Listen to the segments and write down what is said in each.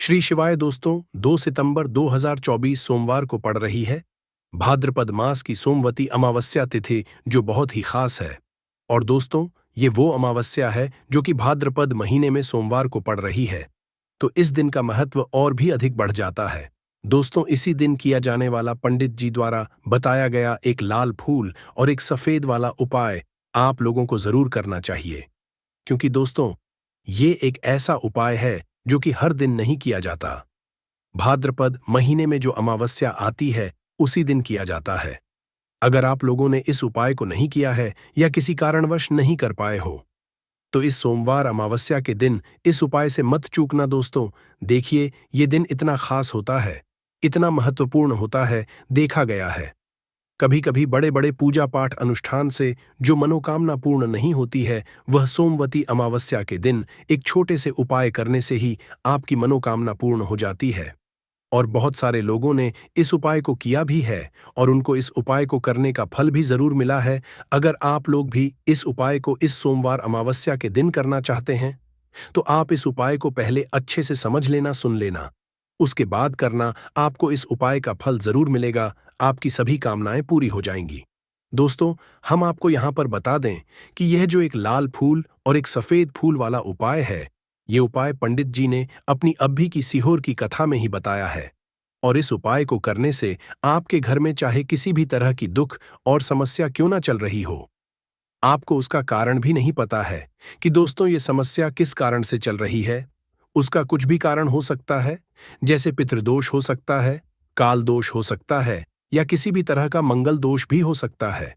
श्री शिवाय दोस्तों, 2 सितंबर 2024 सोमवार को पड़ रही है भाद्रपद मास की सोमवती अमावस्या तिथि, जो बहुत ही खास है। और दोस्तों, ये वो अमावस्या है जो कि भाद्रपद महीने में सोमवार को पड़ रही है, तो इस दिन का महत्व और भी अधिक बढ़ जाता है। दोस्तों, इसी दिन किया जाने वाला पंडित जी द्वारा बताया गया एक लाल फूल और एक सफेद वाला उपाय आप लोगों को जरूर करना चाहिए, क्योंकि दोस्तों, ये एक ऐसा उपाय है जो कि हर दिन नहीं किया जाता। भाद्रपद महीने में जो अमावस्या आती है, उसी दिन किया जाता है। अगर आप लोगों ने इस उपाय को नहीं किया है या किसी कारणवश नहीं कर पाए हो, तो इस सोमवार अमावस्या के दिन इस उपाय से मत चूकना दोस्तों। देखिए, ये दिन इतना खास होता है, इतना महत्वपूर्ण होता है, देखा गया है कभी कभी बड़े बड़े पूजा पाठ अनुष्ठान से जो मनोकामना पूर्ण नहीं होती है, वह सोमवती अमावस्या के दिन एक छोटे से उपाय करने से ही आपकी मनोकामना पूर्ण हो जाती है। और बहुत सारे लोगों ने इस उपाय को किया भी है और उनको इस उपाय को करने का फल भी जरूर मिला है। अगर आप लोग भी इस उपाय को इस सोमवार अमावस्या के दिन करना चाहते हैं, तो आप इस उपाय को पहले अच्छे से समझ लेना, सुन लेना, उसके बाद करना। आपको इस उपाय का फल जरूर मिलेगा, आपकी सभी कामनाएं पूरी हो जाएंगी। दोस्तों, हम आपको यहां पर बता दें कि यह जो एक लाल फूल और एक सफेद फूल वाला उपाय है, ये उपाय पंडित जी ने अपनी अब्भी की सीहोर की कथा में ही बताया है। और इस उपाय को करने से आपके घर में चाहे किसी भी तरह की दुख और समस्या क्यों ना चल रही हो, आपको उसका कारण भी नहीं पता है कि दोस्तों ये समस्या किस कारण से चल रही है। उसका कुछ भी कारण हो सकता है, जैसे पितृदोष हो सकता है, काल दोष हो सकता है, या किसी भी तरह का मंगल दोष भी हो सकता है।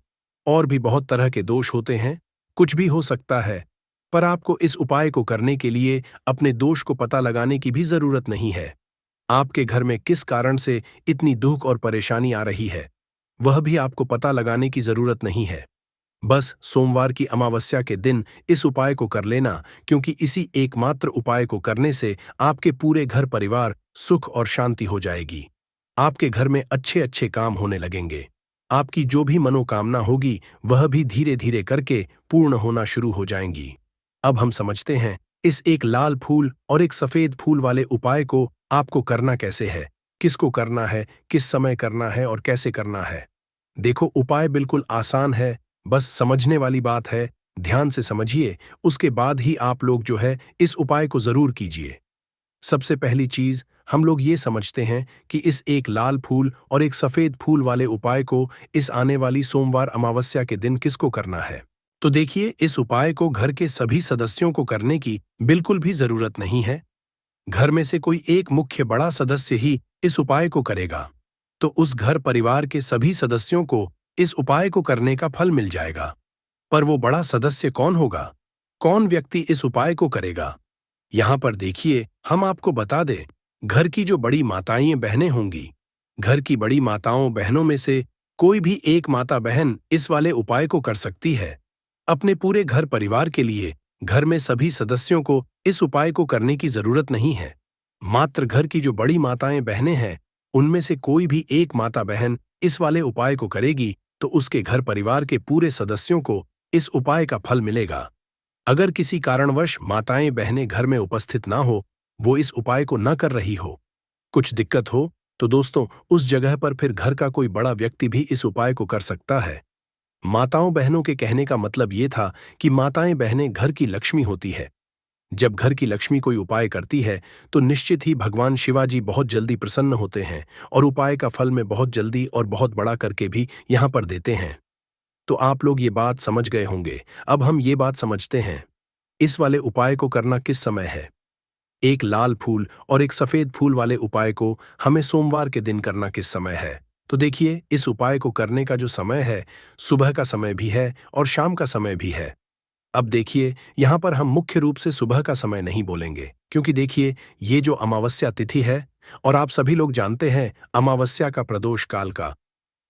और भी बहुत तरह के दोष होते हैं, कुछ भी हो सकता है। पर आपको इस उपाय को करने के लिए अपने दोष को पता लगाने की भी जरूरत नहीं है। आपके घर में किस कारण से इतनी दुख और परेशानी आ रही है, वह भी आपको पता लगाने की जरूरत नहीं है। बस सोमवार की अमावस्या के दिन इस उपाय को कर लेना, क्योंकि इसी एकमात्र उपाय को करने से आपके पूरे घर परिवार सुख और शांति हो जाएगी। आपके घर में अच्छे अच्छे काम होने लगेंगे। आपकी जो भी मनोकामना होगी, वह भी धीरे धीरे करके पूर्ण होना शुरू हो जाएंगी। अब हम समझते हैं इस एक लाल फूल और एक सफेद फूल वाले उपाय को आपको करना कैसे है, किसको करना है, किस समय करना है और कैसे करना है। देखो, उपाय बिल्कुल आसान है, बस समझने वाली बात है। ध्यान से समझिए, उसके बाद ही आप लोग जो है इस उपाय को जरूर कीजिए। सबसे पहली चीज, हम लोग ये समझते हैं कि इस एक लाल फूल और एक सफेद फूल वाले उपाय को इस आने वाली सोमवार अमावस्या के दिन किसको करना है। तो देखिए, इस उपाय को घर के सभी सदस्यों को करने की बिल्कुल भी जरूरत नहीं है। घर में से कोई एक मुख्य बड़ा सदस्य ही इस उपाय को करेगा, तो उस घर परिवार के सभी सदस्यों को इस उपाय को करने का फल मिल जाएगा। पर वो बड़ा सदस्य कौन होगा, कौन व्यक्ति इस उपाय को करेगा? यहां पर देखिए, हम आपको बता दें, घर की जो बड़ी माताएं बहनें होंगी, घर की बड़ी माताओं बहनों में से कोई भी एक माता बहन इस वाले उपाय को कर सकती है। अपने पूरे घर परिवार के लिए घर में सभी सदस्यों को इस उपाय को करने की जरूरत नहीं है। मात्र घर की जो बड़ी माताएं बहनें हैं, उनमें से कोई भी एक माता बहन इस वाले उपाय को करेगी, तो उसके घर परिवार के पूरे सदस्यों को इस उपाय का फल मिलेगा। अगर किसी कारणवश माताएं बहनें घर में उपस्थित ना हो, वो इस उपाय को न कर रही हो, कुछ दिक्कत हो, तो दोस्तों, उस जगह पर फिर घर का कोई बड़ा व्यक्ति भी इस उपाय को कर सकता है। माताओं बहनों के कहने का मतलब ये था कि माताएं बहनें घर की लक्ष्मी होती है। जब घर की लक्ष्मी कोई उपाय करती है, तो निश्चित ही भगवान शिवाजी बहुत जल्दी प्रसन्न होते हैं और उपाय का फल में बहुत जल्दी और बहुत बड़ा करके भी यहां पर देते हैं। तो आप लोग ये बात समझ गए होंगे। अब हम ये बात समझते हैं, इस वाले उपाय को करना किस समय है। एक लाल फूल और एक सफेद फूल वाले उपाय को हमें सोमवार के दिन करना किस समय है। तो देखिए, इस उपाय को करने का जो समय है, सुबह का समय भी है और शाम का समय भी है। अब देखिए, यहां पर हम मुख्य रूप से सुबह का समय नहीं बोलेंगे, क्योंकि देखिए, ये जो अमावस्या तिथि है, और आप सभी लोग जानते हैं अमावस्या का प्रदोष काल का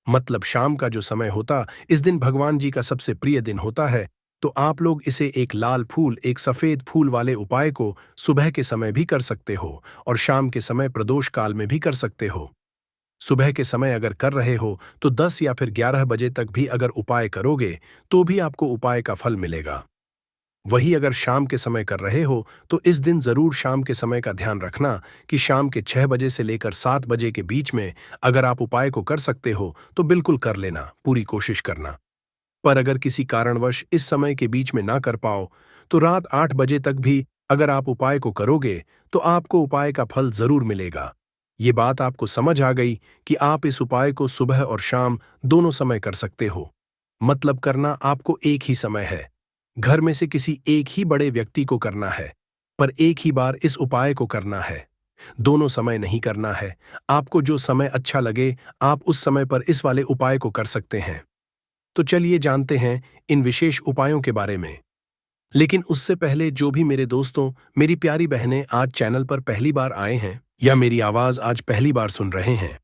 मतलब शाम का जो समय होता, इस दिन भगवान जी का सबसे प्रिय दिन होता है। तो आप लोग इसे एक लाल फूल एक सफेद फूल वाले उपाय को सुबह के समय भी कर सकते हो और शाम के समय प्रदोष काल में भी कर सकते हो। सुबह के समय अगर कर रहे हो, तो 10 या फिर 11 बजे तक भी अगर उपाय करोगे, तो भी आपको उपाय का फल मिलेगा। वही अगर शाम के समय कर रहे हो तो इस दिन जरूर शाम के समय का ध्यान रखना कि शाम के 6 बजे से लेकर 7 बजे के बीच में अगर आप उपाय को कर सकते हो तो बिल्कुल कर लेना, पूरी कोशिश करना। पर अगर किसी कारणवश इस समय के बीच में ना कर पाओ तो रात 8 बजे तक भी अगर आप उपाय को करोगे तो आपको उपाय का फल जरूर मिलेगा। ये बात आपको समझ आ गई कि आप इस उपाय को सुबह और शाम दोनों समय कर सकते हो। मतलब करना आपको एक ही समय है। घर में से किसी एक ही बड़े व्यक्ति को करना है, पर एक ही बार इस उपाय को करना है। दोनों समय नहीं करना है। आपको जो समय अच्छा लगे आप उस समय पर इस वाले उपाय को कर सकते हैं। तो चलिए जानते हैं इन विशेष उपायों के बारे में। लेकिन उससे पहले जो भी मेरे दोस्तों, मेरी प्यारी बहनें आज चैनल पर पहली बार आए हैं या मेरी आवाज आज पहली बार सुन रहे हैं,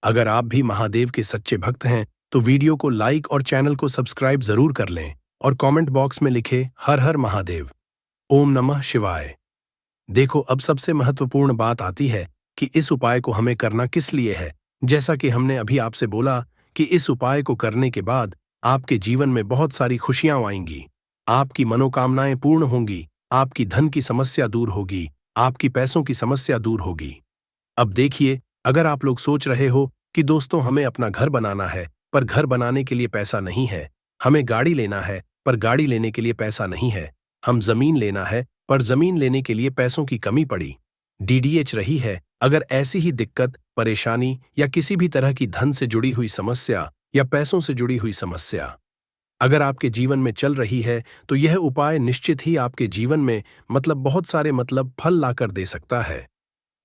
अगर आप भी महादेव के सच्चे भक्त हैं तो वीडियो को लाइक और चैनल को सब्सक्राइब जरूर कर लें और कमेंट बॉक्स में लिखे हर हर महादेव, ओम नमः शिवाय। देखो, अब सबसे महत्वपूर्ण बात आती है कि इस उपाय को हमें करना किस लिए है। जैसा कि हमने अभी आपसे बोला कि इस उपाय को करने के बाद आपके जीवन में बहुत सारी खुशियां आएंगी, आपकी मनोकामनाएं पूर्ण होंगी, आपकी धन की समस्या दूर होगी, आपकी पैसों की समस्या दूर होगी। अब देखिए, अगर आप लोग सोच रहे हो कि दोस्तों हमें अपना घर बनाना है पर घर बनाने के लिए पैसा नहीं है, हमें गाड़ी लेना है पर गाड़ी लेने के लिए पैसा नहीं है, हम जमीन लेना है पर जमीन लेने के लिए पैसों की कमी पड़ी, डीडीएच रही है, अगर ऐसी ही दिक्कत, परेशानी या किसी भी तरह की धन से जुड़ी हुई समस्या या पैसों से जुड़ी हुई समस्या अगर आपके जीवन में चल रही है तो यह उपाय निश्चित ही आपके जीवन में बहुत सारे फल लाकर दे सकता है।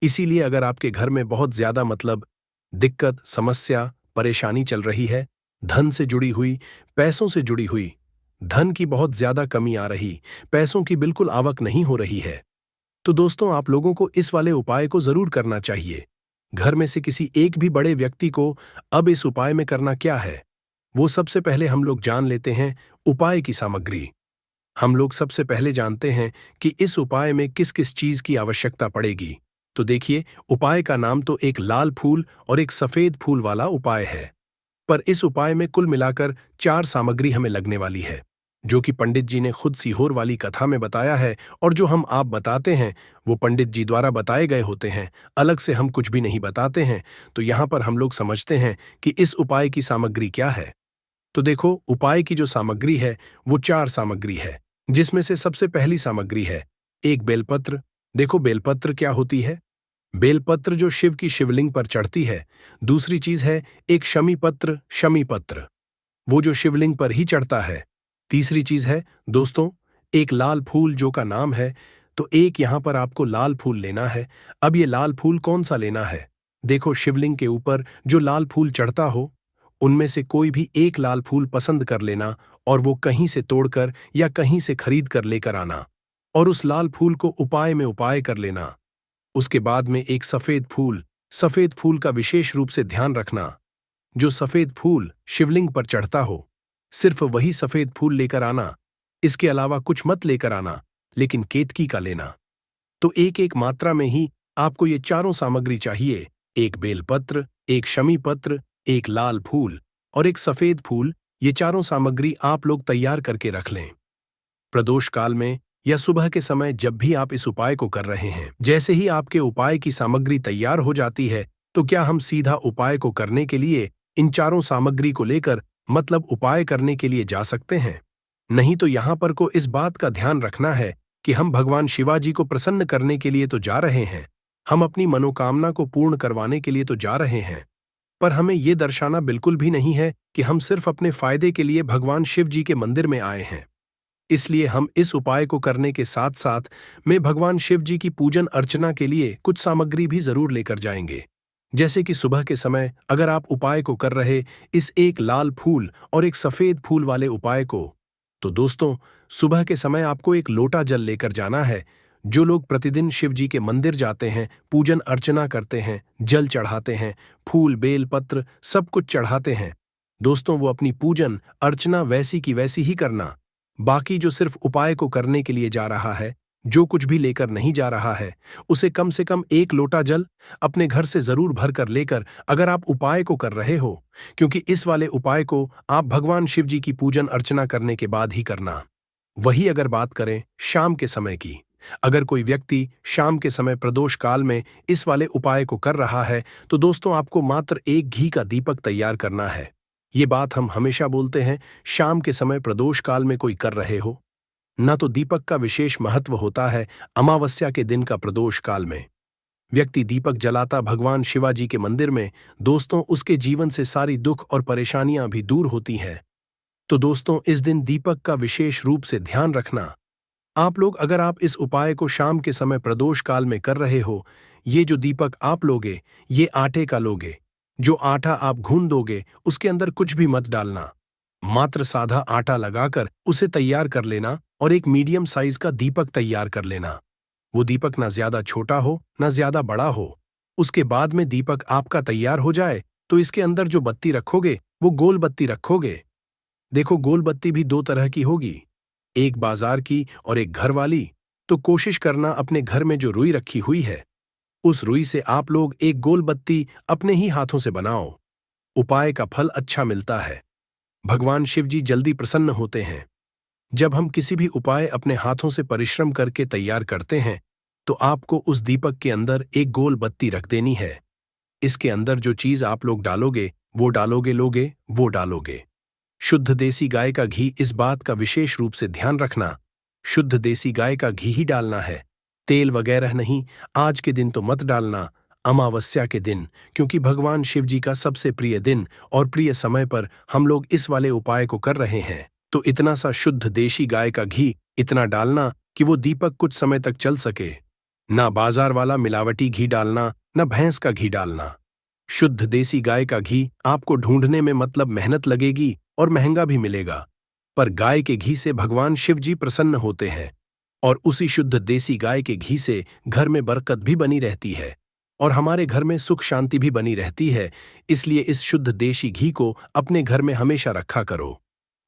इसीलिए अगर आपके घर में बहुत ज्यादा दिक्कत, समस्या, परेशानी चल रही है, धन से जुड़ी हुई, पैसों से जुड़ी हुई, धन की बहुत ज्यादा कमी आ रही, पैसों की बिल्कुल आवक नहीं हो रही है, तो दोस्तों आप लोगों को इस वाले उपाय को जरूर करना चाहिए। घर में से किसी एक भी बड़े व्यक्ति को अब इस उपाय में करना क्या है, वो सबसे पहले हम लोग जान लेते हैं उपाय की सामग्री। हम लोग सबसे पहले जानते हैं कि इस उपाय में किस किस चीज की आवश्यकता पड़ेगी। तो देखिए, उपाय का नाम तो एक लाल फूल और एक सफेद फूल वाला उपाय है, पर इस उपाय में कुल मिलाकर 4 सामग्री हमें लगने वाली है, जो कि पंडित जी ने खुद सीहोर वाली कथा में बताया है, और जो हम आप बताते हैं वो पंडित जी द्वारा बताए गए होते हैं, अलग से हम कुछ भी नहीं बताते हैं। तो यहाँ पर हम लोग समझते हैं कि इस उपाय की सामग्री क्या है। तो देखो, उपाय की जो सामग्री है वो 4 सामग्री है, जिसमें से सबसे पहली सामग्री है एक बेलपत्र। देखो, बेलपत्र क्या होती है? बेलपत्र जो शिव की शिवलिंग पर चढ़ती है। दूसरी चीज है एक शमी पत्र, शमी पत्र, वो जो शिवलिंग पर ही चढ़ता है। तीसरी चीज है दोस्तों एक लाल फूल, जो का नाम है, तो एक यहां पर आपको लाल फूल लेना है। अब ये लाल फूल कौन सा लेना है? देखो, शिवलिंग के ऊपर जो लाल फूल चढ़ता हो उनमें से कोई भी एक लाल फूल पसंद कर लेना और वो कहीं से तोड़कर या कहीं से खरीद कर लेकर आना और उस लाल फूल को उपाय में उपाय कर लेना। उसके बाद में एक सफेद फूल का विशेष रूप से ध्यान रखना, जो सफेद फूल शिवलिंग पर चढ़ता हो सिर्फ वही सफेद फूल लेकर आना, इसके अलावा कुछ मत लेकर आना, लेकिन केतकी का लेना। तो एक एक मात्रा में ही आपको ये चारों सामग्री चाहिए, एक बेलपत्र, एक शमी पत्र, एक लाल फूल और एक सफेद फूल। ये चारों सामग्री आप लोग तैयार करके रख लें। प्रदोष काल में या सुबह के समय जब भी आप इस उपाय को कर रहे हैं, जैसे ही आपके उपाय की सामग्री तैयार हो जाती है तो क्या हम सीधा उपाय को करने के लिए इन चारों सामग्री को लेकर उपाय करने के लिए जा सकते हैं? नहीं, तो यहां पर को इस बात का ध्यान रखना है कि हम भगवान शिवाजी को प्रसन्न करने के लिए तो जा रहे हैं, हम अपनी मनोकामना को पूर्ण करवाने के लिए तो जा रहे हैं, पर हमें ये दर्शाना बिल्कुल भी नहीं है कि हम सिर्फ अपने फायदे के लिए भगवान शिव जी के मंदिर में आए हैं। इसलिए हम इस उपाय को करने के साथ साथ में भगवान शिव जी की पूजन अर्चना के लिए कुछ सामग्री भी जरूर लेकर जाएंगे। जैसे कि सुबह के समय अगर आप उपाय को कर रहे इस एक लाल फूल और एक सफेद फूल वाले उपाय को, तो दोस्तों सुबह के समय आपको एक लोटा जल लेकर जाना है। जो लोग प्रतिदिन शिव जी के मंदिर जाते हैं, पूजन अर्चना करते हैं, जल चढ़ाते हैं, फूल बेल पत्र सब कुछ चढ़ाते हैं, दोस्तों वो अपनी पूजन अर्चना वैसी की वैसी ही करना। बाकी जो सिर्फ उपाय को करने के लिए जा रहा है, जो कुछ भी लेकर नहीं जा रहा है, उसे कम से कम एक लोटा जल अपने घर से जरूर भर कर लेकर अगर आप उपाय को कर रहे हो, क्योंकि इस वाले उपाय को आप भगवान शिव जी की पूजन अर्चना करने के बाद ही करना। वही अगर बात करें शाम के समय की, अगर कोई व्यक्ति शाम के समय प्रदोष काल में इस वाले उपाय को कर रहा है, तो दोस्तों आपको मात्र एक घी का दीपक तैयार करना है। ये बात हम हमेशा बोलते हैं, शाम के समय प्रदोष काल में कोई कर रहे हो, न तो दीपक का विशेष महत्व होता है अमावस्या के दिन का प्रदोष काल में व्यक्ति दीपक जलाता भगवान शिवाजी के मंदिर में, दोस्तों उसके जीवन से सारी दुख और परेशानियां भी दूर होती हैं। तो दोस्तों इस दिन दीपक का विशेष रूप से ध्यान रखना। आप लोग अगर आप इस उपाय को शाम के समय प्रदोष काल में कर रहे हो, ये जो दीपक आप लोगे, ये आटे का लोगे। जो आटा आप घून दोगे उसके अंदर कुछ भी मत डालना, मात्र साधा आटा लगाकर उसे तैयार कर लेना और एक मीडियम साइज का दीपक तैयार कर लेना। वो दीपक ना ज्यादा छोटा हो ना ज्यादा बड़ा हो। उसके बाद में दीपक आपका तैयार हो जाए तो इसके अंदर जो बत्ती रखोगे वो गोल बत्ती रखोगे। देखो गोल बत्ती भी दो तरह की होगी, एक बाजार की और एक घर वाली। तो कोशिश करना अपने घर में जो रुई रखी हुई है उस रुई से आप लोग एक गोल बत्ती अपने ही हाथों से बनाओ। उपाय का फल अच्छा मिलता है, भगवान शिव जी जल्दी प्रसन्न होते हैं। जब हम किसी भी उपाय अपने हाथों से परिश्रम करके तैयार करते हैं तो आपको उस दीपक के अंदर एक गोल बत्ती रख देनी है। इसके अंदर जो चीज आप लोग डालोगे वो डालोगे, लोगे वो डालोगे। शुद्ध देसी गाय का घी, इस बात का विशेष रूप से ध्यान रखना, शुद्ध देसी गाय का घी ही डालना है, तेल वगैरह नहीं। आज के दिन तो मत डालना, अमावस्या के दिन, क्योंकि भगवान शिव जी का सबसे प्रिय दिन और प्रिय समय पर हम लोग इस वाले उपाय को कर रहे हैं। तो इतना सा शुद्ध देशी गाय का घी इतना डालना कि वो दीपक कुछ समय तक चल सके। ना बाजार वाला मिलावटी घी डालना, ना भैंस का घी डालना। शुद्ध देसी गाय का घी आपको ढूंढने में मतलब मेहनत लगेगी और महंगा भी मिलेगा, पर गाय के घी से भगवान शिव जी प्रसन्न होते हैं और उसी शुद्ध देसी गाय के घी से घर में बरकत भी बनी रहती है और हमारे घर में सुख शांति भी बनी रहती है। इसलिए इस शुद्ध देशी घी को अपने घर में हमेशा रखा करो।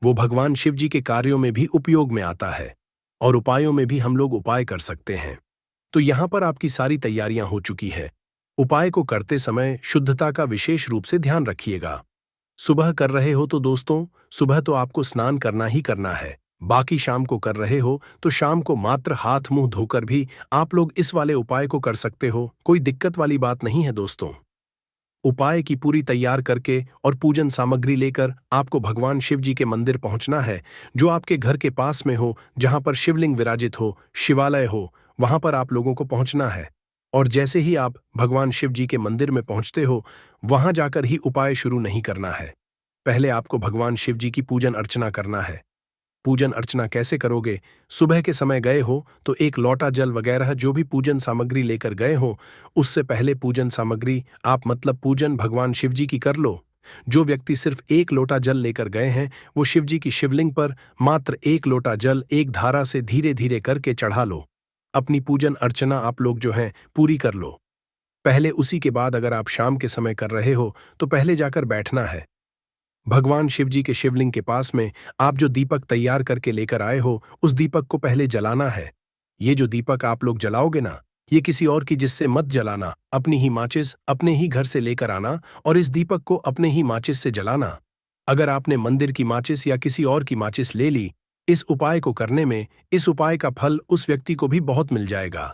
वो भगवान शिव जी के कार्यों में भी उपयोग में आता है और उपायों में भी हम लोग उपाय कर सकते हैं। तो यहाँ पर आपकी सारी तैयारियां हो चुकी है। उपाय को करते समय शुद्धता का विशेष रूप से ध्यान रखिएगा। सुबह कर रहे हो तो दोस्तों सुबह तो आपको स्नान करना ही करना है, बाकी शाम को कर रहे हो तो शाम को मात्र हाथ मुंह धोकर भी आप लोग इस वाले उपाय को कर सकते हो, कोई दिक्कत वाली बात नहीं है दोस्तों। उपाय की पूरी तैयार करके और पूजन सामग्री लेकर आपको भगवान शिव जी के मंदिर पहुंचना है, जो आपके घर के पास में हो, जहां पर शिवलिंग विराजित हो, शिवालय हो, वहां पर आप लोगों को पहुंचना है। और जैसे ही आप भगवान शिव जी के मंदिर में पहुंचते हो, वहां जाकर ही उपाय शुरू नहीं करना है। पहले आपको भगवान शिव जी की पूजन अर्चना करना है। पूजन अर्चना कैसे करोगे? सुबह के समय गए हो तो एक लोटा जल वगैरह जो भी पूजन सामग्री लेकर गए हो, उससे पहले पूजन सामग्री आप मतलब पूजन भगवान शिव जी की कर लो। जो व्यक्ति सिर्फ एक लोटा जल लेकर गए हैं वो शिव जी की शिवलिंग पर मात्र एक लोटा जल एक धारा से धीरे धीरे करके चढ़ा लो। अपनी पूजन अर्चना आप लोग जो हैं पूरी कर लो। पहले उसी के बाद अगर आप शाम के समय कर रहे हो तो पहले जाकर बैठना है। भगवान शिव जी के शिवलिंग के पास में आप जो दीपक तैयार करके लेकर आए हो उस दीपक को पहले जलाना है। ये जो दीपक आप लोग जलाओगे ना, ये किसी और की जिससे मत जलाना, अपनी ही माचिस अपने ही घर से लेकर आना और इस दीपक को अपने ही माचिस से जलाना। अगर आपने मंदिर की माचिस या किसी और की माचिस ले ली, इस उपाय को करने में इस उपाय का फल उस व्यक्ति को भी बहुत मिल जाएगा।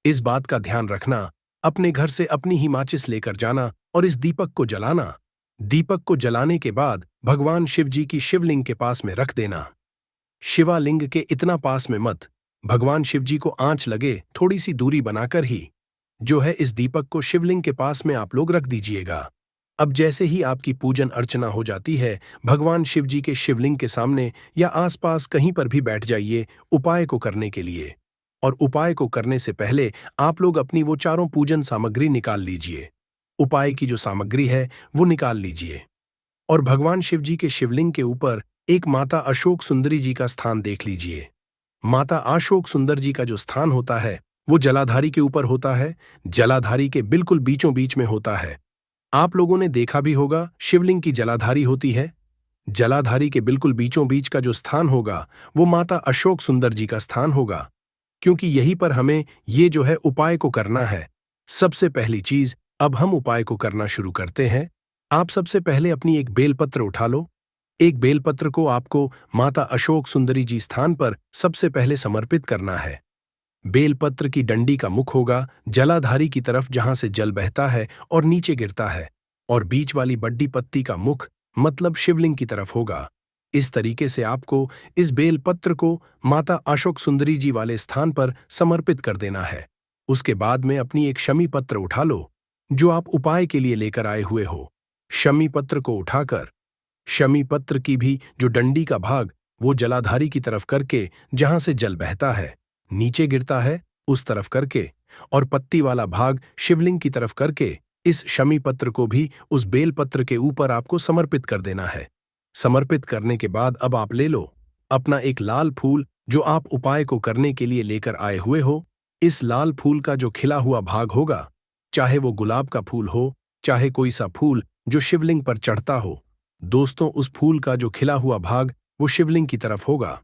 इस बात का ध्यान रखना, अपने घर से अपनी ही माचिस लेकर जाना और इस दीपक को जलाना। दीपक को जलाने के बाद भगवान शिव जी की शिवलिंग के पास में रख देना। शिवालिंग के इतना पास में मत, भगवान शिव जी को आंच लगे थोड़ी सी दूरी बनाकर ही जो है इस दीपक को शिवलिंग के पास में आप लोग रख दीजिएगा। अब जैसे ही आपकी पूजन अर्चना हो जाती है, भगवान शिव जी के शिवलिंग के सामने या आसपास कहीं पर भी बैठ जाइए उपाय को करने के लिए। और उपाय को करने से पहले आप लोग अपनी वो चारों पूजन सामग्री निकाल लीजिए। उपाय की जो सामग्री है वो निकाल लीजिए और भगवान शिव जी के शिवलिंग के ऊपर एक माता अशोक सुंदरी जी का स्थान देख लीजिए। माता अशोक सुंदर जी का जो स्थान होता है वो जलाधारी के ऊपर होता है, जलाधारी के बिल्कुल बीचों बीच में होता है। आप लोगों ने देखा भी होगा शिवलिंग की जलाधारी होती है। जलाधारी के बिल्कुल बीचों बीच का जो स्थान होगा वो माता अशोक सुंदर जी का स्थान होगा, क्योंकि यहीं पर हमें ये जो है उपाय को करना है। सबसे पहली चीज, अब हम उपाय को करना शुरू करते हैं। आप सबसे पहले अपनी एक बेलपत्र उठा लो एक बेलपत्र को आपको माता अशोक सुंदरी जी स्थान पर सबसे पहले समर्पित करना है। बेलपत्र की डंडी का मुख होगा जलाधारी की तरफ जहां से जल बहता है और नीचे गिरता है, और बीच वाली बड्डी पत्ती का मुख मतलब शिवलिंग की तरफ होगा। इस तरीके से आपको इस बेलपत्र को माता अशोक सुंदरी जी वाले स्थान पर समर्पित कर देना है। उसके बाद में अपनी एक शमी पत्र उठा लो जो आप उपाय के लिए लेकर आए हुए हो। शमी पत्र को उठाकर शमी पत्र की भी जो डंडी का भाग वो जलाधारी की तरफ करके जहां से जल बहता है नीचे गिरता है उस तरफ करके, और पत्ती वाला भाग शिवलिंग की तरफ करके इस शमी पत्र को भी उस बेल पत्र के ऊपर आपको समर्पित कर देना है। समर्पित करने के बाद अब आप ले लो अपना एक लाल फूल जो आप उपाय को करने के लिए लेकर आए हुए हो। इस लाल फूल का जो खिला हुआ भाग होगा, चाहे वो गुलाब का फूल हो चाहे कोई सा फूल जो शिवलिंग पर चढ़ता हो, दोस्तों उस फूल का जो खिला हुआ भाग वो शिवलिंग की तरफ होगा।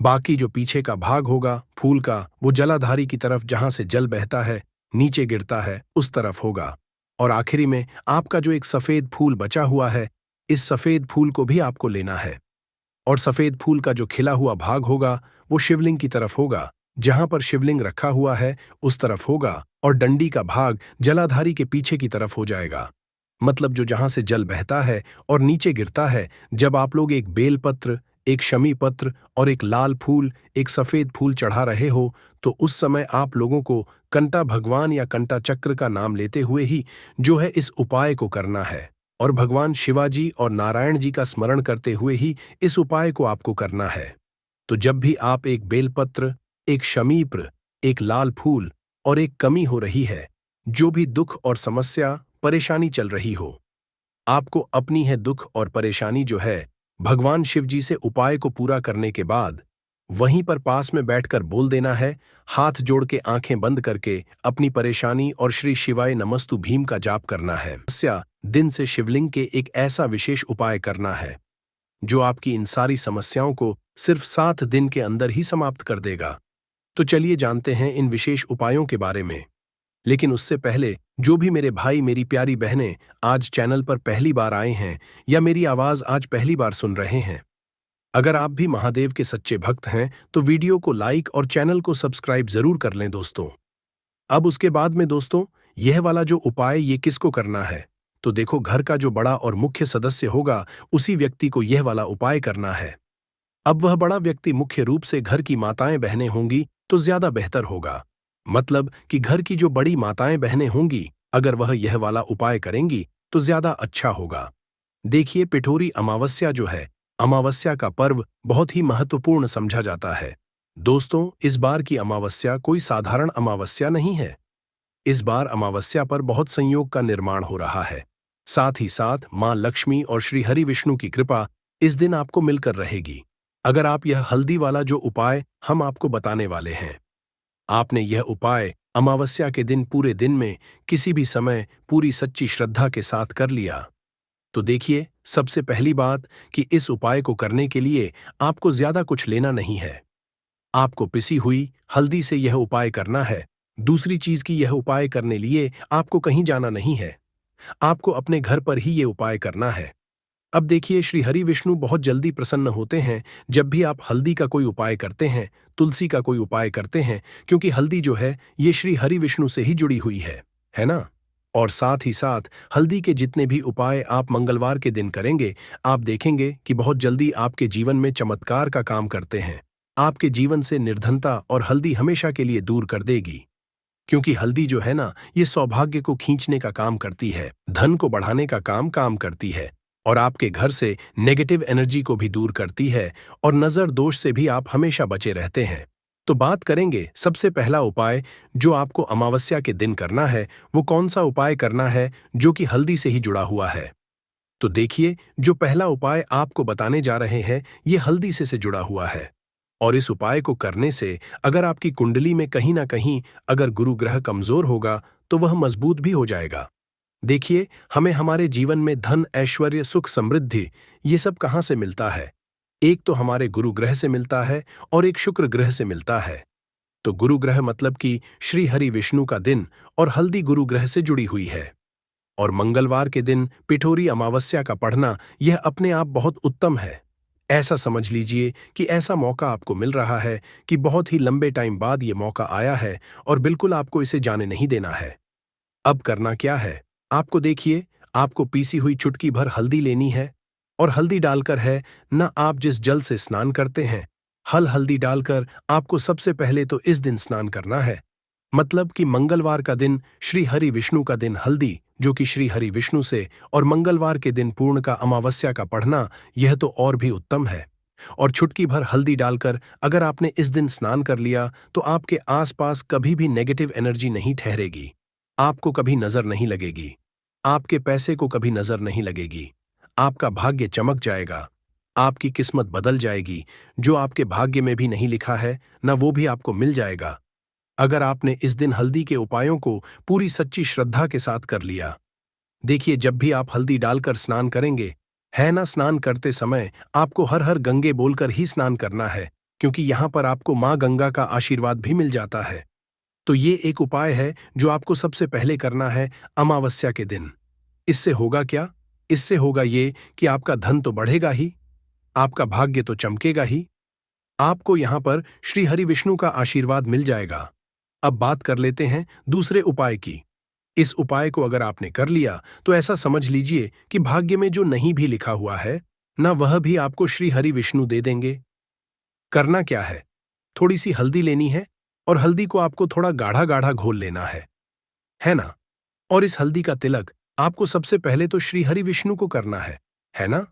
बाकी जो पीछे का भाग होगा फूल का वो जलाधारी की तरफ जहां से जल बहता है नीचे गिरता है उस तरफ होगा। और आखिरी में आपका जो एक सफेद फूल बचा हुआ है, इस सफेद फूल को भी आपको लेना है, और सफेद फूल का जो खिला हुआ भाग होगा वो शिवलिंग की तरफ होगा, जहां पर शिवलिंग रखा हुआ है उस तरफ होगा, और डंडी का भाग जलाधारी के पीछे की तरफ हो जाएगा। मतलब जो जहां से जल बहता है और नीचे गिरता है, जब आप लोग एक बेलपत्र, एक शमी पत्र और एक लाल फूल, एक सफेद फूल चढ़ा रहे हो, तो उस समय आप लोगों को कंटा भगवान या कंटा चक्र का नाम लेते हुए ही जो है इस उपाय को करना है, और भगवान शिवाजी और नारायण जी का स्मरण करते हुए ही इस उपाय को आपको करना है। तो जब भी आप एक बेलपत्र, एक शमीप्र, एक लाल फूल और एक कमी हो रही है, जो भी दुख और समस्या परेशानी चल रही हो, आपको अपनी है दुख और परेशानी जो है भगवान शिव जी से उपाय को पूरा करने के बाद वहीं पर पास में बैठकर बोल देना है, हाथ जोड़ के आंखें बंद करके अपनी परेशानी और श्री शिवाय नमस्तु भीम का जाप करना है। समस्या दिन से शिवलिंग के एक ऐसा विशेष उपाय करना है जो आपकी इन सारी समस्याओं को सिर्फ 7 दिन के अंदर ही समाप्त कर देगा। तो चलिए जानते हैं इन विशेष उपायों के बारे में। लेकिन उससे पहले जो भी मेरे भाई मेरी प्यारी बहनें आज चैनल पर पहली बार आए हैं या मेरी आवाज आज पहली बार सुन रहे हैं, अगर आप भी महादेव के सच्चे भक्त हैं तो वीडियो को लाइक और चैनल को सब्सक्राइब जरूर कर लें दोस्तों। अब उसके बाद में दोस्तों यह वाला जो उपाय ये किसको करना है, तो देखो घर का जो बड़ा और मुख्य सदस्य होगा उसी व्यक्ति को यह वाला उपाय करना है। अब वह बड़ा व्यक्ति मुख्य रूप से घर की माताएं बहनें होंगी तो ज्यादा बेहतर होगा। मतलब कि घर की जो बड़ी माताएं बहनें होंगी, अगर वह यह वाला उपाय करेंगी तो ज्यादा अच्छा होगा। देखिए पिठोरी अमावस्या जो है, अमावस्या का पर्व बहुत ही महत्वपूर्ण समझा जाता है। दोस्तों इस बार की अमावस्या कोई साधारण अमावस्या नहीं है। इस बार अमावस्या पर बहुत संयोग का निर्माण हो रहा है। साथ ही साथ मां लक्ष्मी और श्री हरि विष्णु की कृपा इस दिन आपको मिलकर रहेगी। अगर आप यह हल्दी वाला जो उपाय हम आपको बताने वाले हैं, आपने यह उपाय अमावस्या के दिन पूरे दिन में किसी भी समय पूरी सच्ची श्रद्धा के साथ कर लिया, तो देखिए सबसे पहली बात कि इस उपाय को करने के लिए आपको ज्यादा कुछ लेना नहीं है। आपको पिसी हुई हल्दी से यह उपाय करना है। दूसरी चीज की यह उपाय करने लिए आपको कहीं जाना नहीं है, आपको अपने घर पर ही ये उपाय करना है। अब देखिए श्री हरि विष्णु बहुत जल्दी प्रसन्न होते हैं जब भी आप हल्दी का कोई उपाय करते हैं, तुलसी का कोई उपाय करते हैं, क्योंकि हल्दी जो है ये श्री हरि विष्णु से ही जुड़ी हुई है ना। और साथ ही साथ हल्दी के जितने भी उपाय आप मंगलवार के दिन करेंगे, आप देखेंगे कि बहुत जल्दी आपके जीवन में चमत्कार का काम करते हैं। आपके जीवन से निर्धनता और हल्दी हमेशा के लिए दूर कर देगी, क्योंकि हल्दी जो है ना ये सौभाग्य को खींचने का काम करती है, धन को बढ़ाने का काम करती है, और आपके घर से नेगेटिव एनर्जी को भी दूर करती है, और नजर दोष से भी आप हमेशा बचे रहते हैं। तो बात करेंगे सबसे पहला उपाय जो आपको अमावस्या के दिन करना है, वो कौन सा उपाय करना है जो कि हल्दी से ही जुड़ा हुआ है। तो देखिए जो पहला उपाय आपको बताने जा रहे हैं ये हल्दी से जुड़ा हुआ है, और इस उपाय को करने से अगर आपकी कुंडली में कहीं ना कहीं अगर गुरु ग्रह कमजोर होगा तो वह मजबूत भी हो जाएगा। देखिए हमें हमारे जीवन में धन, ऐश्वर्य, सुख, समृद्धि ये सब कहाँ से मिलता है? एक तो हमारे गुरु ग्रह से मिलता है और एक शुक्र ग्रह से मिलता है। तो गुरु ग्रह मतलब कि श्री हरि विष्णु का दिन, और हल्दी गुरु ग्रह से जुड़ी हुई है। और मंगलवार के दिन पिठोरी अमावस्या का पढ़ना यह अपने आप बहुत उत्तम है। ऐसा समझ लीजिए कि ऐसा मौका आपको मिल रहा है कि बहुत ही लंबे टाइम बाद ये मौका आया है और बिल्कुल आपको इसे जाने नहीं देना है। अब करना क्या है? आपको देखिए, आपको पीसी हुई चुटकी भर हल्दी लेनी है और हल्दी डालकर है ना, आप जिस जल से स्नान करते हैं, हल्दी डालकर आपको सबसे पहले तो इस दिन स्नान करना है। मतलब कि मंगलवार का दिन श्री हरि विष्णु का दिन हल्दी, जो कि श्री हरि विष्णु से, और मंगलवार के दिन पूर्ण का अमावस्या का पढ़ना यह तो और भी उत्तम है। और चुटकी भर हल्दी डालकर अगर आपने इस दिन स्नान कर लिया तो आपके आसपास कभी भी नेगेटिव एनर्जी नहीं ठहरेगी, आपको कभी नजर नहीं लगेगी, आपके पैसे को कभी नजर नहीं लगेगी, आपका भाग्य चमक जाएगा, आपकी किस्मत बदल जाएगी। जो आपके भाग्य में भी नहीं लिखा है ना, वो भी आपको मिल जाएगा अगर आपने इस दिन हल्दी के उपायों को पूरी सच्ची श्रद्धा के साथ कर लिया। देखिए, जब भी आप हल्दी डालकर स्नान करेंगे, है ना, स्नान करते समय आपको हर हर गंगे बोलकर ही स्नान करना है, क्योंकि यहां पर आपको मां गंगा का आशीर्वाद भी मिल जाता है। तो ये एक उपाय है जो आपको सबसे पहले करना है अमावस्या के दिन। इससे होगा क्या? इससे होगा ये कि आपका धन तो बढ़ेगा ही, आपका भाग्य तो चमकेगा ही, आपको यहां पर श्री हरि विष्णु का आशीर्वाद मिल जाएगा। अब बात कर लेते हैं दूसरे उपाय की। इस उपाय को अगर आपने कर लिया तो ऐसा समझ लीजिए कि भाग्य में जो नहीं भी लिखा हुआ है ना, वह भी आपको श्री हरि विष्णु दे देंगे। करना क्या है? थोड़ी सी हल्दी लेनी है और हल्दी को आपको थोड़ा गाढ़ा गाढ़ा घोल लेना है ना? और इस हल्दी का तिलक आपको सबसे पहले तो श्री हरि विष्णु को करना है ना?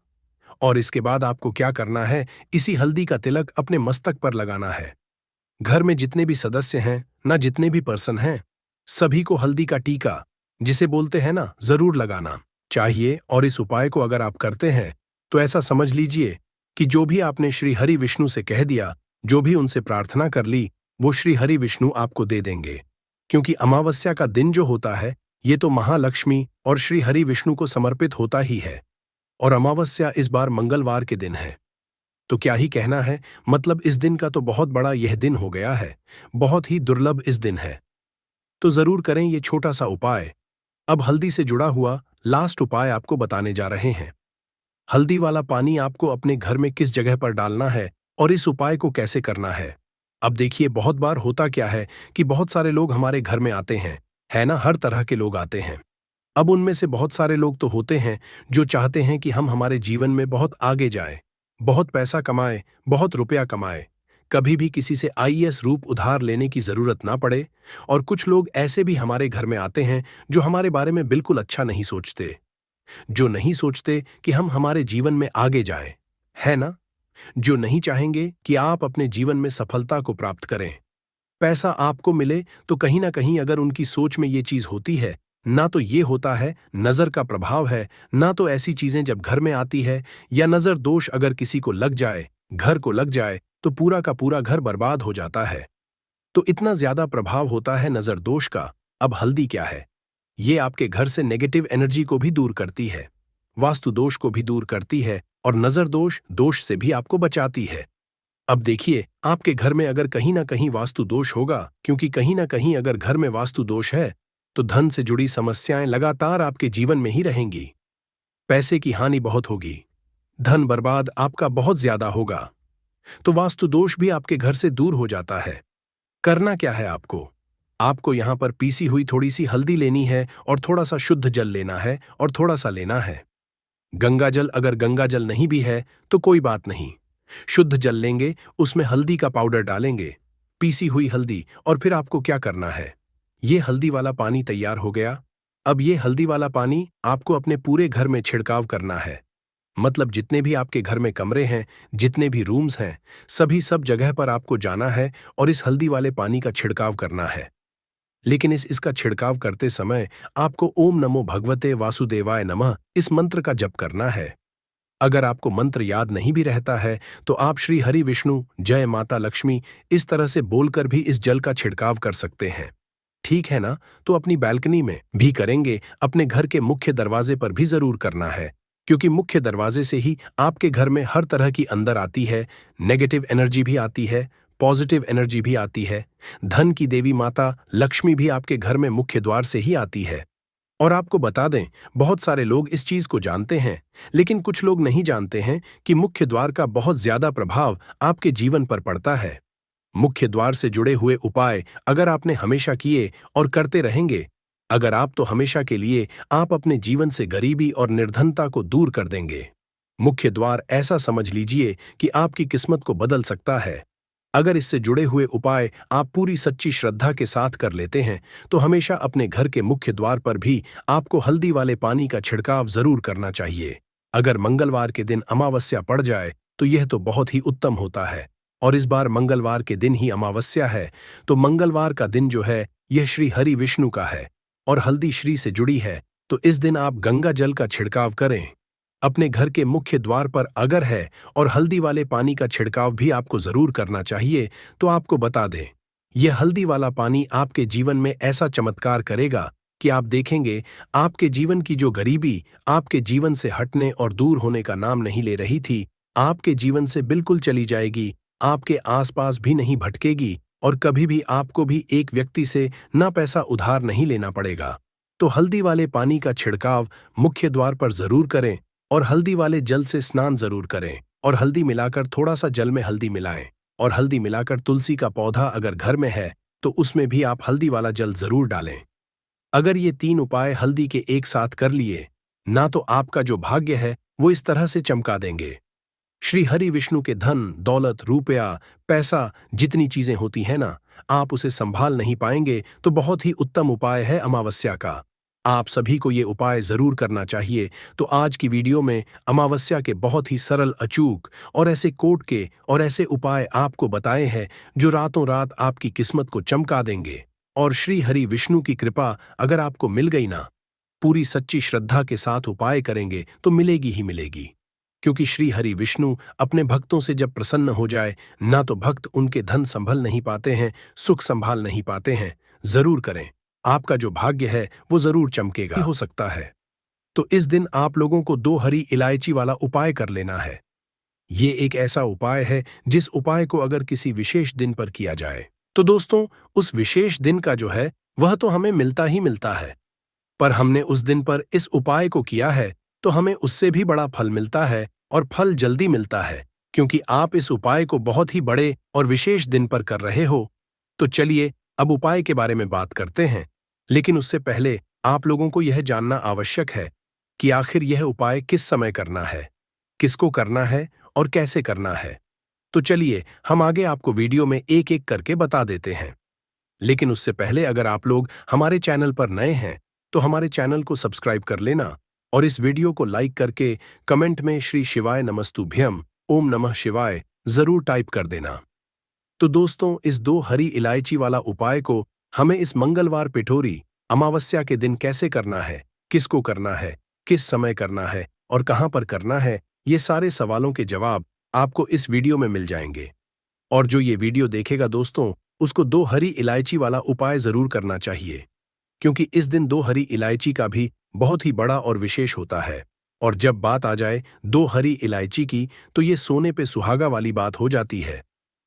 और इसके बाद आपको क्या करना है, इसी हल्दी का तिलक अपने मस्तक पर लगाना है। घर में जितने भी सदस्य हैं ना, जितने भी पर्सन हैं, सभी को हल्दी का टीका, जिसे बोलते हैं ना, जरूर लगाना चाहिए। और इस उपाय को अगर आप करते हैं तो ऐसा समझ लीजिए कि जो भी आपने श्री हरि विष्णु से कह दिया, जो भी उनसे प्रार्थना कर ली, वो श्री हरि विष्णु आपको दे देंगे। क्योंकि अमावस्या का दिन जो होता है, ये तो महालक्ष्मी और श्री हरि विष्णु को समर्पित होता ही है। और अमावस्या इस बार मंगलवार के दिन है, तो क्या ही कहना है, मतलब इस दिन का तो बहुत बड़ा यह दिन हो गया है, बहुत ही दुर्लभ इस दिन है। तो जरूर करें ये छोटा सा उपाय। अब हल्दी से जुड़ा हुआ लास्ट उपाय आपको बताने जा रहे हैं। हल्दी वाला पानी आपको अपने घर में किस जगह पर डालना है और इस उपाय को कैसे करना है। अब देखिए, बहुत बार होता क्या है कि बहुत सारे लोग हमारे घर में आते हैं, है ना, हर तरह के लोग आते हैं। अब उनमें से बहुत सारे लोग तो होते हैं जो चाहते हैं कि हम हमारे जीवन में बहुत आगे जाएं, बहुत पैसा कमाएं, बहुत रुपया कमाएं, कभी भी किसी से आईएएस रूप उधार लेने की जरूरत ना पड़े। और कुछ लोग ऐसे भी हमारे घर में आते हैं जो हमारे बारे में बिल्कुल अच्छा नहीं सोचते, जो नहीं सोचते कि हम हमारे जीवन में आगे जाएं, है ना, जो नहीं चाहेंगे कि आप अपने जीवन में सफलता को प्राप्त करें, पैसा आपको मिले। तो कहीं ना कहीं अगर उनकी सोच में ये चीज होती है, ना तो ये होता है नजर का प्रभाव है, ना तो ऐसी चीजें जब घर में आती है, या नजर दोष अगर किसी को लग जाए, घर को लग जाए, तो पूरा का पूरा घर बर्बाद हो जाता है। तो इतना ज्यादा प्रभाव होता है नजर दोष का। अब हल्दी क्या है? ये आपके घर से नेगेटिव एनर्जी को भी दूर करती है, वास्तु दोष को भी दूर करती है, और नजर दोष दोष से भी आपको बचाती है। अब देखिए, आपके घर में अगर कहीं ना कहीं वास्तु दोष होगा, क्योंकि कहीं ना कहीं अगर घर में वास्तु दोष है तो धन से जुड़ी समस्याएं लगातार आपके जीवन में ही रहेंगी, पैसे की हानि बहुत होगी, धन बर्बाद आपका बहुत ज्यादा होगा। तो वास्तु दोष भी आपके घर से दूर हो जाता है। करना क्या है आपको? आपको यहां पर पीसी हुई थोड़ी सी हल्दी लेनी है और थोड़ा सा शुद्ध जल लेना है, और थोड़ा सा लेना है गंगा जल। अगर गंगा जल नहीं भी है तो कोई बात नहीं, शुद्ध जल लेंगे, उसमें हल्दी का पाउडर डालेंगे, पीसी हुई हल्दी। और फिर आपको क्या करना है, ये हल्दी वाला पानी तैयार हो गया। अब ये हल्दी वाला पानी आपको अपने पूरे घर में छिड़काव करना है। मतलब जितने भी आपके घर में कमरे हैं, जितने भी रूम्स हैं, सभी सब जगह पर आपको जाना है और इस हल्दी वाले पानी का छिड़काव करना है। लेकिन इसका छिड़काव करते समय आपको ओम नमो भगवते वासुदेवाय नमः इस मंत्र का जप करना है। अगर आपको मंत्र याद नहीं भी रहता है तो आप श्री हरि विष्णु जय माता लक्ष्मी इस तरह से बोलकर भी इस जल का छिड़काव कर सकते हैं। ठीक है ना? तो अपनी बैल्कनी में भी करेंगे, अपने घर के मुख्य दरवाजे पर भी जरूर करना है, क्योंकि मुख्य दरवाजे से ही आपके घर में हर तरह की अंदर आती है, नेगेटिव एनर्जी भी आती है, पॉजिटिव एनर्जी भी आती है। धन की देवी माता लक्ष्मी भी आपके घर में मुख्य द्वार से ही आती है। और आपको बता दें, बहुत सारे लोग इस चीज को जानते हैं, लेकिन कुछ लोग नहीं जानते हैं कि मुख्य द्वार का बहुत ज्यादा प्रभाव आपके जीवन पर पड़ता है। मुख्य द्वार से जुड़े हुए उपाय अगर आपने हमेशा किए और करते रहेंगे, अगर आप तो हमेशा के लिए आप अपने जीवन से गरीबी और निर्धनता को दूर कर देंगे। मुख्य द्वार ऐसा समझ लीजिए कि आपकी किस्मत को बदल सकता है। अगर इससे जुड़े हुए उपाय आप पूरी सच्ची श्रद्धा के साथ कर लेते हैं, तो हमेशा अपने घर के मुख्य द्वार पर भी आपको हल्दी वाले पानी का छिड़काव जरूर करना चाहिए। अगर मंगलवार के दिन अमावस्या पड़ जाए तो यह तो बहुत ही उत्तम होता है। और इस बार मंगलवार के दिन ही अमावस्या है, तो मंगलवार का दिन जो है यह श्री हरि विष्णु का है और हल्दी श्री से जुड़ी है, तो इस दिन आप गंगा जल का छिड़काव करें। अपने घर के मुख्य द्वार पर अगर है और हल्दी वाले पानी का छिड़काव भी आपको जरूर करना चाहिए, तो आपको बता दें, यह हल्दी वाला पानी आपके जीवन में ऐसा चमत्कार करेगा कि आप देखेंगे आपके जीवन की जो गरीबी आपके जीवन से हटने और दूर होने का नाम नहीं ले रही थी, आपके जीवन से बिल्कुल चली जाएगी, आपके आसपास भी नहीं भटकेगी और कभी भी आपको भी एक व्यक्ति से ना पैसा उधार नहीं लेना पड़ेगा। तो हल्दी वाले पानी का छिड़काव मुख्य द्वार पर जरूर करें और हल्दी वाले जल से स्नान जरूर करें और हल्दी मिलाकर थोड़ा सा जल में हल्दी मिलाएं और हल्दी मिलाकर तुलसी का पौधा अगर घर में है तो उसमें भी आप हल्दी वाला जल जरूर डालें। अगर ये 3 उपाय हल्दी के एक साथ कर लिए ना, तो आपका जो भाग्य है वो इस तरह से चमका देंगे। श्री हरि विष्णु के धन दौलत रुपया पैसा जितनी चीजें होती हैं ना, आप उसे संभाल नहीं पाएंगे। तो बहुत ही उत्तम उपाय है अमावस्या का। आप सभी को ये उपाय जरूर करना चाहिए। तो आज की वीडियो में अमावस्या के बहुत ही सरल अचूक और ऐसे कोट के और ऐसे उपाय आपको बताए हैं जो रातों रात आपकी किस्मत को चमका देंगे। और श्री हरि विष्णु की कृपा अगर आपको मिल गई ना, पूरी सच्ची श्रद्धा के साथ उपाय करेंगे तो मिलेगी ही मिलेगी। क्योंकि श्री हरि विष्णु अपने भक्तों से जब प्रसन्न हो जाए ना, तो भक्त उनके धन संभल नहीं पाते हैं, सुख संभाल नहीं पाते हैं। जरूर करें, आपका जो भाग्य है वो जरूर चमकेगा। हो सकता है तो इस दिन आप लोगों को 2 हरी इलायची वाला उपाय कर लेना है। ये एक ऐसा उपाय है जिस उपाय को अगर किसी विशेष दिन पर किया जाए तो दोस्तों उस विशेष दिन का जो है वह तो हमें मिलता ही मिलता है, पर हमने उस दिन पर इस उपाय को किया है तो हमें उससे भी बड़ा फल मिलता है और फल जल्दी मिलता है, क्योंकि आप इस उपाय को बहुत ही बड़े और विशेष दिन पर कर रहे हो। तो चलिए अब उपाय के बारे में बात करते हैं, लेकिन उससे पहले आप लोगों को यह जानना आवश्यक है कि आखिर यह उपाय किस समय करना है, किसको करना है और कैसे करना है। तो चलिए हम आगे आपको वीडियो में एक एक करके बता देते हैं। लेकिन उससे पहले अगर आप लोग हमारे चैनल पर नए हैं तो हमारे चैनल को सब्सक्राइब कर लेना और इस वीडियो को लाइक करके कमेंट में श्री शिवाय नमस्तुभ्यम ओम नमः शिवाय जरूर टाइप कर देना। तो दोस्तों इस 2 हरी इलायची वाला उपाय को हमें इस मंगलवार पिठोरी अमावस्या के दिन कैसे करना है, किसको करना है, किस समय करना है और कहां पर करना है, ये सारे सवालों के जवाब आपको इस वीडियो में मिल जाएंगे। और जो ये वीडियो देखेगा दोस्तों उसको 2 हरी इलायची वाला उपाय जरूर करना चाहिए, क्योंकि इस दिन 2 हरी इलायची का भी बहुत ही बड़ा और विशेष होता है। और जब बात आ जाए 2 हरी इलायची की तो ये सोने पे सुहागा वाली बात हो जाती है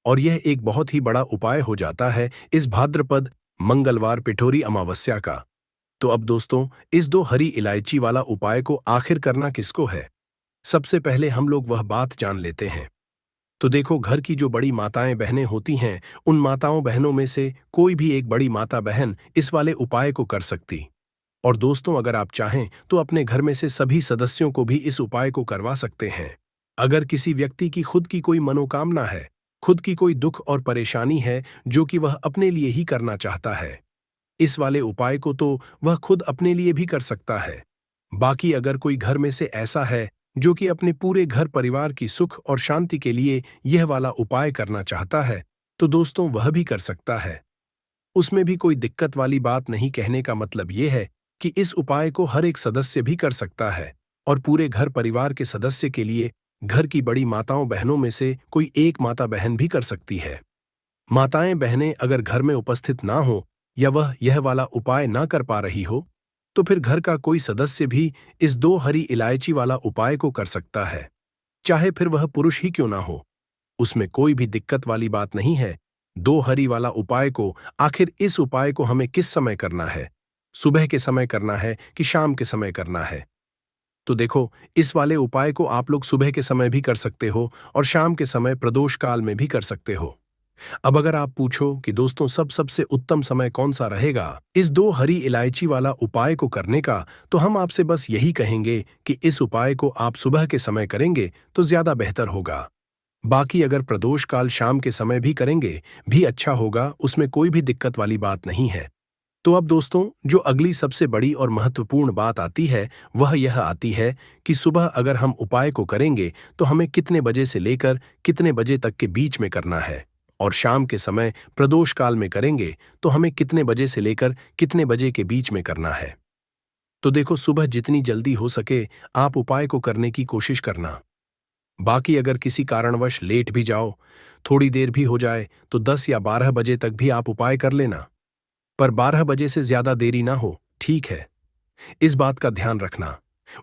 और यह एक बहुत ही बड़ा उपाय हो जाता है इस भाद्रपद मंगलवार पिठोरी अमावस्या का। तो अब दोस्तों इस 2 हरी इलायची वाला उपाय को आखिर करना किसको है, सबसे पहले हम लोग वह बात जान लेते हैं। तो देखो, घर की जो बड़ी माताएं बहनें होती हैं, उन माताओं बहनों में से कोई भी एक बड़ी माता बहन इस वाले उपाय को कर सकती। और दोस्तों अगर आप चाहें तो अपने घर में से सभी सदस्यों को भी इस उपाय को करवा सकते हैं। अगर किसी व्यक्ति की खुद की कोई मनोकामना है, खुद की कोई दुख और परेशानी है जो कि वह अपने लिए ही करना चाहता है, इस वाले उपाय को तो वह खुद अपने लिए भी कर सकता है। बाकी अगर कोई घर में से ऐसा है जो कि अपने पूरे घर परिवार की सुख और शांति के लिए यह वाला उपाय करना चाहता है, तो दोस्तों वह भी कर सकता है। उसमें भी कोई दिक्कत वाली बात नहीं। कहने का मतलब यह है कि इस उपाय को हर एक सदस्य भी कर सकता है और पूरे घर परिवार के सदस्य के लिए घर की बड़ी माताओं बहनों में से कोई एक माता बहन भी कर सकती है। माताएं बहनें अगर घर में उपस्थित ना हो या वह यह वाला उपाय ना कर पा रही हो, तो फिर घर का कोई सदस्य भी इस 2 हरी इलायची वाला उपाय को कर सकता है, चाहे फिर वह पुरुष ही क्यों ना हो। उसमें कोई भी दिक्कत वाली बात नहीं है। 2 हरी वाला उपाय को आखिर इस उपाय को हमें किस समय करना है, सुबह के समय करना है कि शाम के समय करना है। तो देखो, इस वाले उपाय को आप लोग सुबह के समय भी कर सकते हो और शाम के समय प्रदोष काल में भी कर सकते हो। अब अगर आप पूछो कि दोस्तों सबसे उत्तम समय कौन सा रहेगा इस 2 हरी इलायची वाला उपाय को करने का, तो हम आपसे बस यही कहेंगे कि इस उपाय को आप सुबह के समय करेंगे तो ज्यादा बेहतर होगा। बाकी अगर प्रदोष काल शाम के समय भी करेंगे भी अच्छा होगा, उसमें कोई भी दिक्कत वाली बात नहीं है। तो अब दोस्तों, जो अगली सबसे बड़ी और महत्वपूर्ण बात आती है वह यह आती है कि सुबह अगर हम उपाय को करेंगे तो हमें कितने बजे से लेकर कितने बजे तक के बीच में करना है, और शाम के समय प्रदोष काल में करेंगे तो हमें कितने बजे से लेकर कितने बजे के बीच में करना है। तो देखो, सुबह जितनी जल्दी हो सके आप उपाय को करने की कोशिश करना। बाकी अगर किसी कारणवश लेट भी जाओ, थोड़ी देर भी हो जाए, तो 10 या 12 बजे तक भी आप उपाय कर लेना, पर 12 बजे से ज्यादा देरी ना हो, ठीक है? इस बात का ध्यान रखना।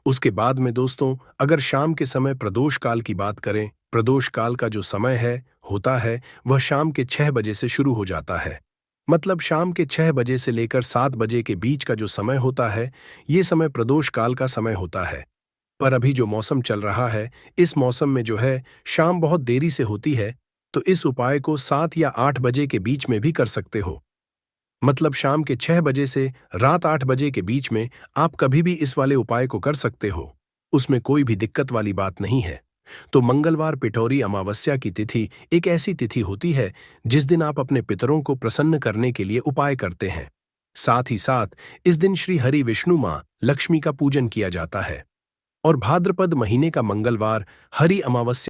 उसके बाद में दोस्तों, अगर शाम के समय प्रदोष काल की बात करें, प्रदोष काल का जो समय होता है वह शाम के 6 बजे से शुरू हो जाता है। मतलब शाम के 6 बजे से लेकर 7 बजे के बीच का जो समय होता है, ये समय प्रदोष काल का समय होता है। पर अभी जो मौसम चल रहा है, इस मौसम में जो है शाम बहुत देरी से होती है, तो इस उपाय को 7 या 8 बजे के बीच में भी कर सकते हो। मतलब शाम के 6 बजे से रात 8 बजे के बीच में आप कभी भी इस वाले उपाय को कर सकते हो, उसमें कोई भी दिक्कत वाली बात नहीं है। तो मंगलवार पिठौरी अमावस्या की तिथि एक ऐसी तिथि होती है जिस दिन आप अपने पितरों को प्रसन्न करने के लिए उपाय करते हैं। साथ ही साथ इस दिन श्री हरि विष्णु माँ लक्ष्मी का पूजन किया जाता है। और भाद्रपद महीने का मंगलवार हरि अमावस्या